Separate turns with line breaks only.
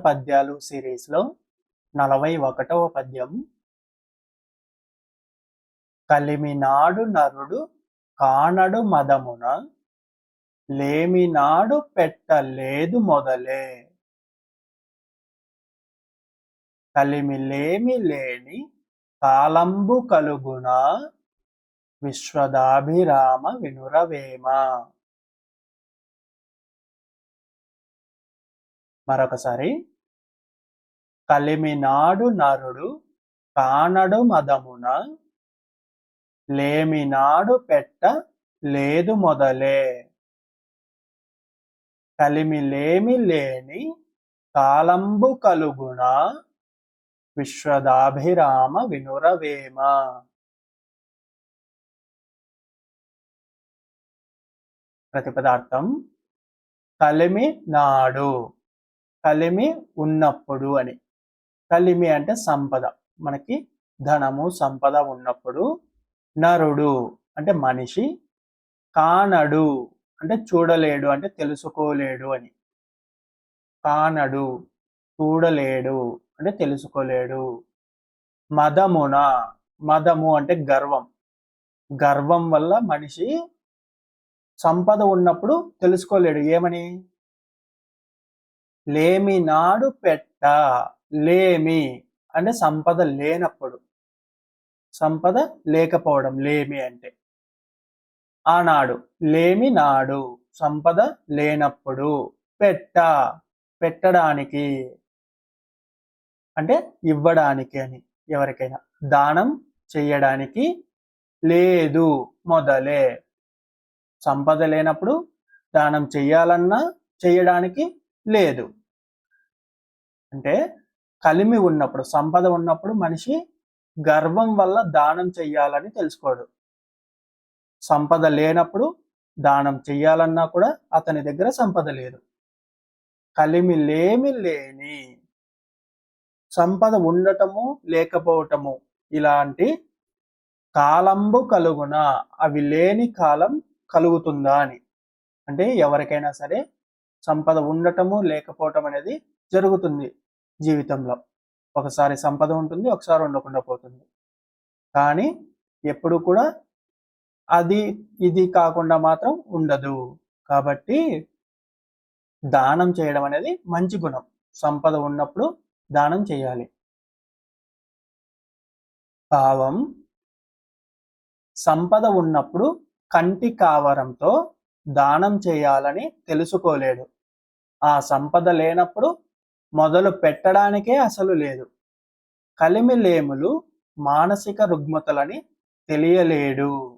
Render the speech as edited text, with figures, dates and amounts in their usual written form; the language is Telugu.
పద్యాలు సిరీస్లో 41వ పద్యం. కలిమినాడు నరుడు కానడు మదమున, లేమినాడు పెట్టలేదు మొదలే. కలిమిలేమి లేని కాలంబు కలుగునా, విశ్వదాభిరామ వినురవేమ. మరొకసారి. కలిమినాడు నరుడు కానడు మదమున, లేమినాడు పెట్ట లేదు మొదలే. కలిమిలేమి లేని కాలంబు కలుగునా, విశ్వదాభిరామ వినురవేమ. ప్రతిపదార్థం. కలిమి నాడు, కలిమి ఉన్నప్పుడు అని. కలిమి అంటే సంపద, మనకి ధనము సంపద ఉన్నప్పుడు. నరుడు అంటే మనిషి. కానడు అంటే చూడలేడు, అంటే తెలుసుకోలేడు అని. కానడు చూడలేడు అంటే తెలుసుకోలేడు. మదమున, మదము అంటే గర్వం. గర్వం వల్ల మనిషి సంపద ఉన్నప్పుడు తెలుసుకోలేడు. ఏమని? లేమినాడు పెట్ట, లేమి అంటే సంపద లేనప్పుడు, సంపద లేకపోవడం లేమి అంటే. ఆనాడు, లేమి నాడు సంపద లేనప్పుడు. పెట్ట పెట్టడానికి అంటే ఇవ్వడానికి అని, ఎవరికైనా దానం చెయ్యడానికి. లేదు మొదలే, సంపద లేనప్పుడు దానం చెయ్యాలన్నా చెయ్యడానికి లేదు. అంటే కలిమి ఉన్నప్పుడు, సంపద ఉన్నప్పుడు మనిషి గర్వం వల్ల దానం చెయ్యాలని తెలుసుకోడు. సంపద లేనప్పుడు దానం చెయ్యాలన్నా కూడా అతని దగ్గర సంపద లేదు. కలిమి లేమి లేని, సంపద ఉండటము లేకపోవటము ఇలాంటి కాలంబు కలుగున, అవి లేని కాలం కలుగుతుందా అని. అంటే ఎవరికైనా సరే సంపద ఉండటము లేకపోవటం అనేది జరుగుతుంది జీవితంలో. ఒకసారి సంపద ఉంటుంది, ఒకసారి ఉండకుండా పోతుంది. కానీ ఎప్పుడు కూడా అది ఇది కాకుండా మాత్రం ఉండదు. కాబట్టి దానం చేయడం అనేది మంచి గుణం. సంపద ఉన్నప్పుడు దానం చేయాలి. భావం. సంపద ఉన్నప్పుడు కంటి కావరంతో దానం చేయాలని తెలుసుకోలేడు. ఆ సంపద లేనప్పుడు మొదలు పెట్టడానికే అసలు లేదు. కలిమిలేములు మానసిక రుగ్మతలని తెలియలేడు.